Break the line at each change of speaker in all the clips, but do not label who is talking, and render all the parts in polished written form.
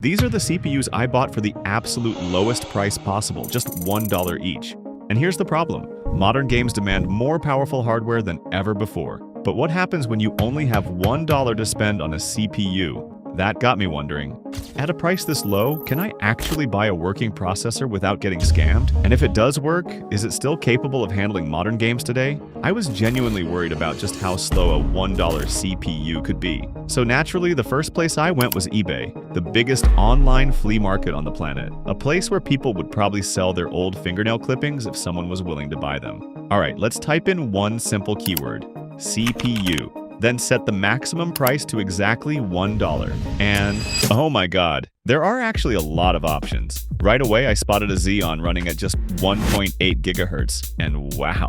These are the CPUs I bought for the absolute lowest price possible, just $1 each. And here's the problem. Modern games demand more powerful hardware than ever before. But what happens when you only have $1 to spend on a CPU? That got me wondering, at a price this low, can I actually buy a working processor without getting scammed? And if it does work, is it still capable of handling modern games today? I was genuinely worried about just how slow a $1 CPU could be. So naturally, the first place I went was eBay, the biggest online flea market on the planet. A place where people would probably sell their old fingernail clippings if someone was willing to buy them. Alright, let's type in one simple keyword, CPU. Then set the maximum price to exactly $1. And, oh my god, there are actually a lot of options. Right away, I spotted a Xeon running at just 1.8 gigahertz, and wow,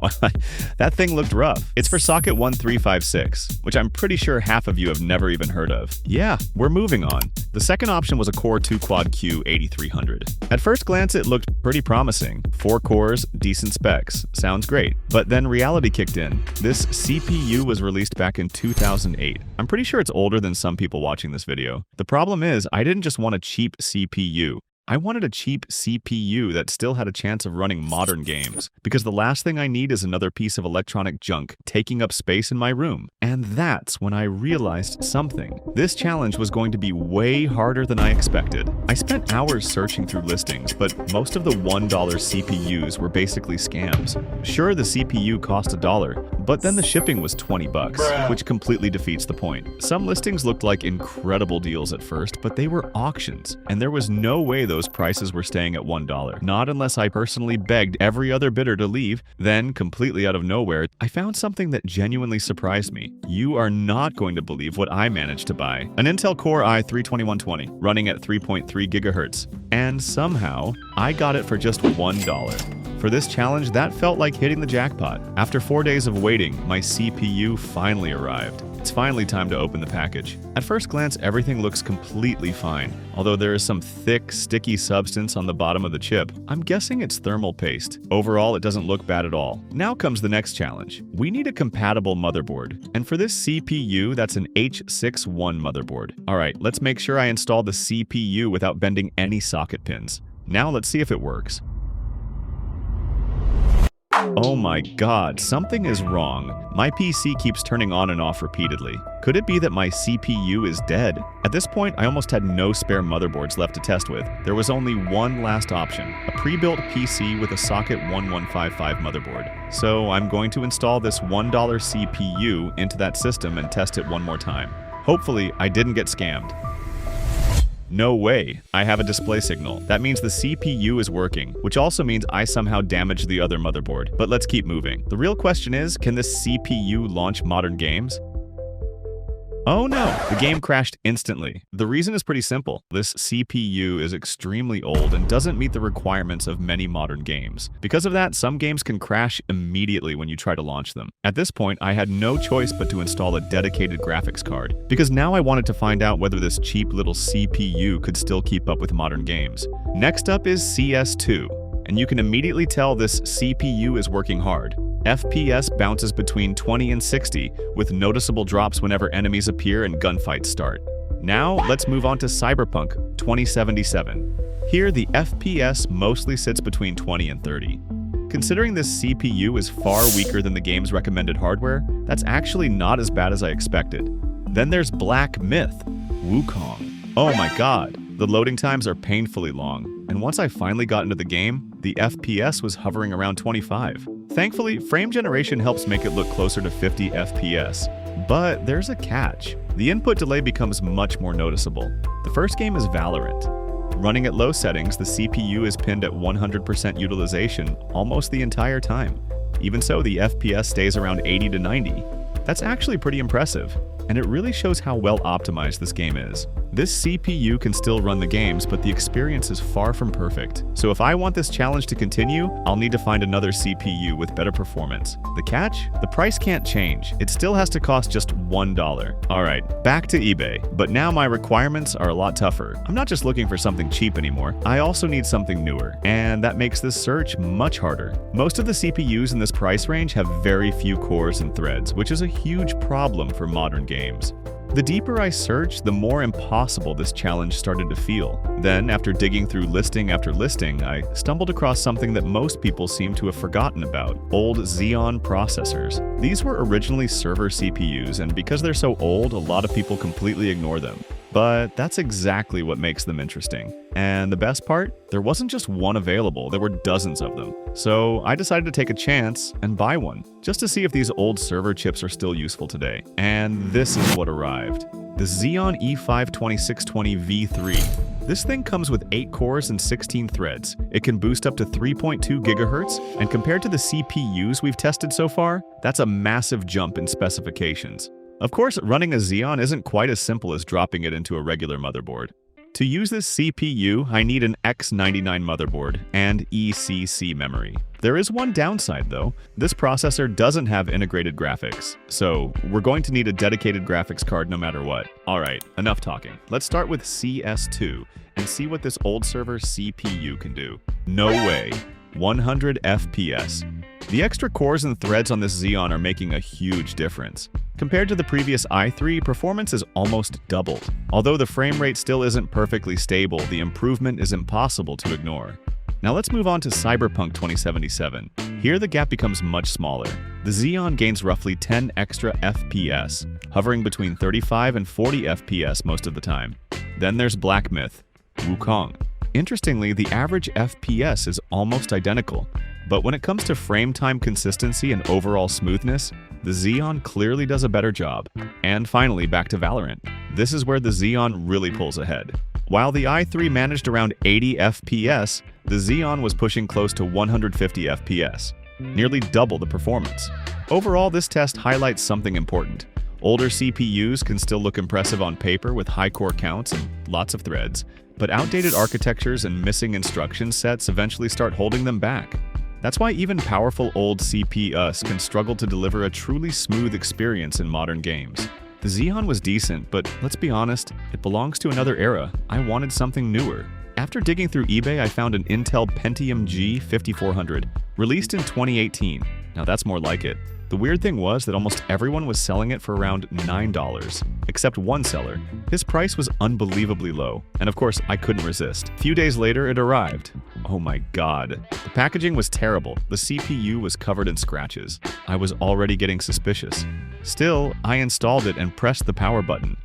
that thing looked rough. It's for socket 1356, which I'm pretty sure half of you have never even heard of. Yeah, we're moving on. The second option was a Core 2 Quad Q8300. At first glance, it looked pretty promising. 4 cores, decent specs, sounds great. But then reality kicked in. This CPU was released back in 2008. I'm pretty sure it's older than some people watching this video. The problem is, I didn't just want a cheap CPU. I wanted a cheap CPU that still had a chance of running modern games, because the last thing I need is another piece of electronic junk taking up space in my room. And that's when I realized something. This challenge was going to be way harder than I expected. I spent hours searching through listings, but most of the $1 CPUs were basically scams. Sure, the CPU cost $1, but then the shipping was $20, which completely defeats the point. Some listings looked like incredible deals at first, but they were auctions, and there was no way those prices were staying at $1. Not unless I personally begged every other bidder to leave. Then, completely out of nowhere, I found something that genuinely surprised me. You are not going to believe what I managed to buy. An Intel Core i3-2120, running at 3.3 gigahertz. And somehow, I got it for just $1. For this challenge, that felt like hitting the jackpot. After 4 days of waiting, my CPU finally arrived. It's finally time to open the package. At first glance, everything looks completely fine, although there is some thick, sticky substance on the bottom of the chip. I'm guessing it's thermal paste. Overall, it doesn't look bad at all. Now comes the next challenge. We need a compatible motherboard, and for this CPU, that's an H61 motherboard. Alright, let's make sure I install the CPU without bending any socket pins. Now let's see if it works. Oh my god, something is wrong. My PC keeps turning on and off repeatedly. Could it be that my CPU is dead? At this point, I almost had no spare motherboards left to test with. There was only one last option, a pre-built PC with a socket 1155 motherboard. So I'm going to install this $1 CPU into that system and test it one more time. Hopefully, I didn't get scammed. No way, I have a display signal. That means the CPU is working, which also means I somehow damaged the other motherboard. But let's keep moving. The real question is, can this CPU launch modern games? Oh no, the game crashed instantly. The reason is pretty simple. This CPU is extremely old and doesn't meet the requirements of many modern games. Because of that, some games can crash immediately when you try to launch them. At this point, I had no choice but to install a dedicated graphics card, because now I wanted to find out whether this cheap little CPU could still keep up with modern games. Next up is CS2, and you can immediately tell this CPU is working hard. FPS bounces between 20 and 60, with noticeable drops whenever enemies appear and gunfights start. Now, let's move on to Cyberpunk 2077. Here, the FPS mostly sits between 20 and 30. Considering this CPU is far weaker than the game's recommended hardware, that's actually not as bad as I expected. Then there's Black Myth, Wukong. Oh my god, the loading times are painfully long, and once I finally got into the game, the FPS was hovering around 25. Thankfully, frame generation helps make it look closer to 50 FPS. But there's a catch. The input delay becomes much more noticeable. The first game is Valorant. Running at low settings, the CPU is pinned at 100% utilization almost the entire time. Even so, the FPS stays around 80 to 90. That's actually pretty impressive, and it really shows how well optimized this game is. This CPU can still run the games, but the experience is far from perfect. So if I want this challenge to continue, I'll need to find another CPU with better performance. The catch? The price can't change. It still has to cost just $1. Alright, back to eBay. But now my requirements are a lot tougher. I'm not just looking for something cheap anymore. I also need something newer, and that makes this search much harder. Most of the CPUs in this price range have very few cores and threads, which is a huge problem for modern games. The deeper I searched, the more impossible this challenge started to feel. Then, after digging through listing after listing, I stumbled across something that most people seem to have forgotten about: old Xeon processors. These were originally server CPUs, and because they're so old, a lot of people completely ignore them. But that's exactly what makes them interesting. And the best part? There wasn't just one available, there were dozens of them. So I decided to take a chance and buy one, just to see if these old server chips are still useful today. And this is what arrived: the Xeon E5-2620V3. This thing comes with 8 cores and 16 threads. It can boost up to 3.2 GHz, and compared to the CPUs we've tested so far, that's a massive jump in specifications. Of course, running a Xeon isn't quite as simple as dropping it into a regular motherboard. To use this CPU, I need an X99 motherboard and ECC memory. There is one downside though: this processor doesn't have integrated graphics, so we're going to need a dedicated graphics card no matter what. Alright, enough talking. Let's start with CS2 and see what this old server CPU can do. No way. 100 FPS. The extra cores and threads on this Xeon are making a huge difference. Compared to the previous i3, performance is almost doubled. Although the frame rate still isn't perfectly stable, the improvement is impossible to ignore. Now let's move on to Cyberpunk 2077. Here the gap becomes much smaller. The Xeon gains roughly 10 extra FPS, hovering between 35 and 40 FPS most of the time. Then there's Black Myth, Wukong. Interestingly, the average FPS is almost identical, but when it comes to frame time consistency and overall smoothness, the Xeon clearly does a better job. And finally, back to Valorant. This is where the Xeon really pulls ahead. While the i3 managed around 80 FPS, the Xeon was pushing close to 150 FPS, nearly double the performance. Overall, this test highlights something important. Older CPUs can still look impressive on paper with high core counts and lots of threads, but outdated architectures and missing instruction sets eventually start holding them back. That's why even powerful old CPUs can struggle to deliver a truly smooth experience in modern games. The Xeon was decent, but let's be honest, it belongs to another era. I wanted something newer. After digging through eBay, I found an Intel Pentium G4560, released in 2018. Now that's more like it. The weird thing was that almost everyone was selling it for around $9, except one seller. His price was unbelievably low, and of course I couldn't resist. A few days later it arrived. Oh my god. The packaging was terrible. The CPU was covered in scratches. I was already getting suspicious. Still, I installed it and pressed the power button.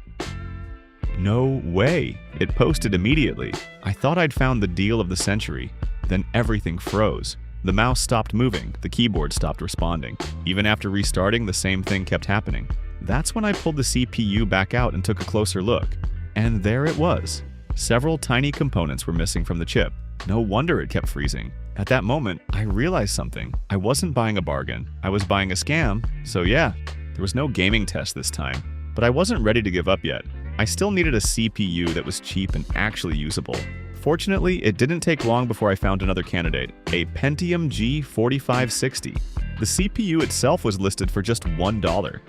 No way. It posted immediately. I thought I'd found the deal of the century. Then everything froze. The mouse stopped moving, the keyboard stopped responding. Even after restarting, the same thing kept happening. That's when I pulled the CPU back out and took a closer look. And there it was. Several tiny components were missing from the chip. No wonder it kept freezing. At that moment, I realized something. I wasn't buying a bargain. I was buying a scam. So yeah, there was no gaming test this time. But I wasn't ready to give up yet. I still needed a CPU that was cheap and actually usable. Fortunately, it didn't take long before I found another candidate, a Pentium G4560. The CPU itself was listed for just $1.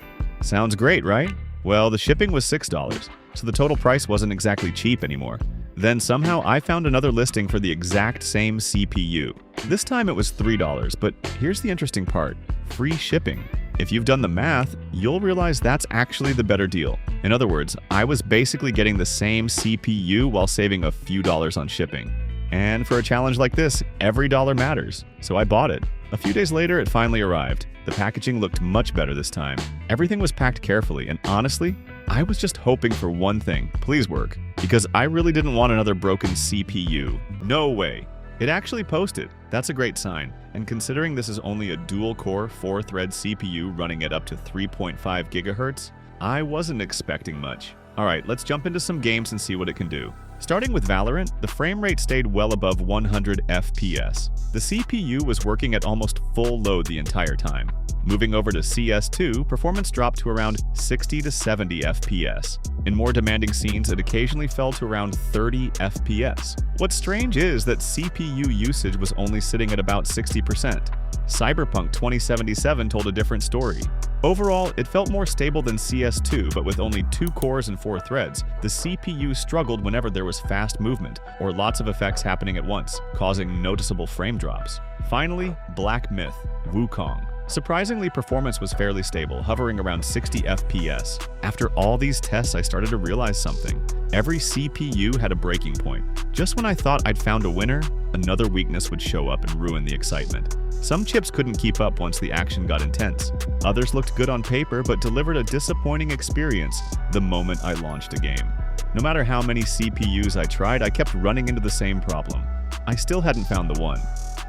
Sounds great, right? Well, the shipping was $6, so the total price wasn't exactly cheap anymore. Then somehow I found another listing for the exact same CPU. This time it was $3, but here's the interesting part: free shipping. If you've done the math, you'll realize that's actually the better deal. In other words, I was basically getting the same CPU while saving a few dollars on shipping. And for a challenge like this, every dollar matters, so I bought it. A few days later, it finally arrived. The packaging looked much better this time. Everything was packed carefully, and honestly, I was just hoping for one thing: please work. Because I really didn't want another broken CPU. No way. It actually posted. That's a great sign. And considering this is only a dual-core, 4-thread CPU running at up to 3.5 GHz, I wasn't expecting much. Alright, let's jump into some games and see what it can do. Starting with Valorant, the frame rate stayed well above 100 FPS. The CPU was working at almost full load the entire time. Moving over to CS2, performance dropped to around 60 to 70 FPS. In more demanding scenes, it occasionally fell to around 30 FPS. What's strange is that CPU usage was only sitting at about 60%. Cyberpunk 2077 told a different story. Overall, it felt more stable than CS2, but with only 2 cores and 4 threads, the CPU struggled whenever there was fast movement or lots of effects happening at once, causing noticeable frame drops. Finally, Black Myth, Wukong. Surprisingly, performance was fairly stable, hovering around 60 FPS. After all these tests, I started to realize something. Every CPU had a breaking point. Just when I thought I'd found a winner, another weakness would show up and ruin the excitement. Some chips couldn't keep up once the action got intense. Others looked good on paper but delivered a disappointing experience the moment I launched a game. No matter how many CPUs I tried, I kept running into the same problem. I still hadn't found the one.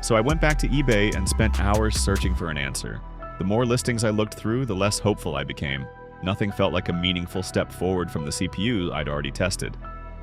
So I went back to eBay and spent hours searching for an answer. The more listings I looked through, the less hopeful I became. Nothing felt like a meaningful step forward from the CPU I'd already tested.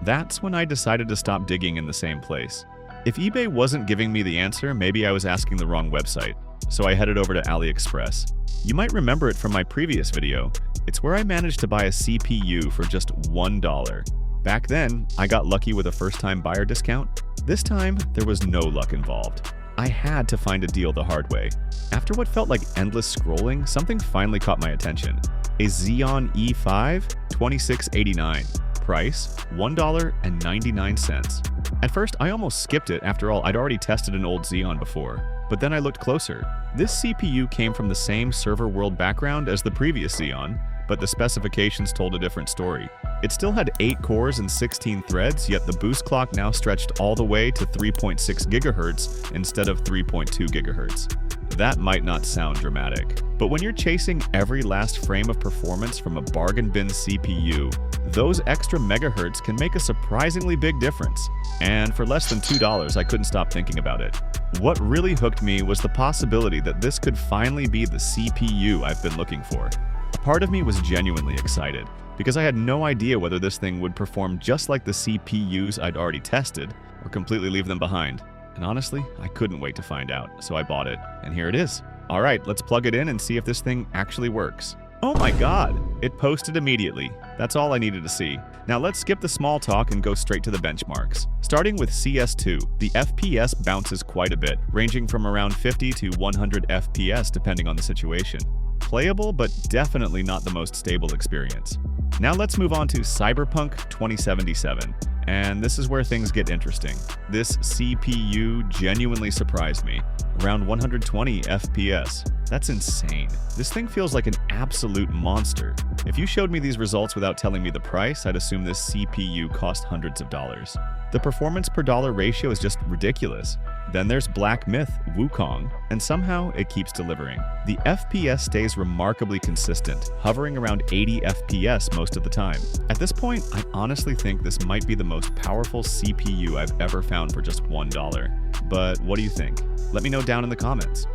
That's when I decided to stop digging in the same place. If eBay wasn't giving me the answer, maybe I was asking the wrong website. So I headed over to AliExpress. You might remember it from my previous video. It's where I managed to buy a CPU for just $1. Back then, I got lucky with a first-time buyer discount. This time, there was no luck involved. I had to find a deal the hard way. After what felt like endless scrolling, something finally caught my attention. A Xeon E5-2689. Price, $1.99. At first, I almost skipped it. After all, I'd already tested an old Xeon before. But then I looked closer. This CPU came from the same server world background as the previous Xeon, but the specifications told a different story. It still had 8 cores and 16 threads, yet the boost clock now stretched all the way to 3.6 GHz instead of 3.2 GHz. That might not sound dramatic, but when you're chasing every last frame of performance from a bargain bin CPU, those extra megahertz can make a surprisingly big difference. And for less than $2, I couldn't stop thinking about it. What really hooked me was the possibility that this could finally be the CPU I've been looking for. A part of me was genuinely excited, because I had no idea whether this thing would perform just like the CPUs I'd already tested, or completely leave them behind. And honestly, I couldn't wait to find out, so I bought it, and here it is. Alright, let's plug it in and see if this thing actually works. Oh my god! It posted immediately. That's all I needed to see. Now let's skip the small talk and go straight to the benchmarks. Starting with CS2, the FPS bounces quite a bit, ranging from around 50 to 100 FPS depending on the situation. Playable, but definitely not the most stable experience. Now let's move on to Cyberpunk 2077, and this is where things get interesting. This CPU genuinely surprised me. Around 120 FPS. That's insane. This thing feels like an absolute monster. If you showed me these results without telling me the price, I'd assume this CPU cost hundreds of dollars. The performance per dollar ratio is just ridiculous. Then there's Black Myth Wukong, and somehow it keeps delivering. The FPS stays remarkably consistent, hovering around 80 FPS most of the time. At this point, I honestly think this might be the most powerful CPU I've ever found for just $1. But what do you think? Let me know down in the comments.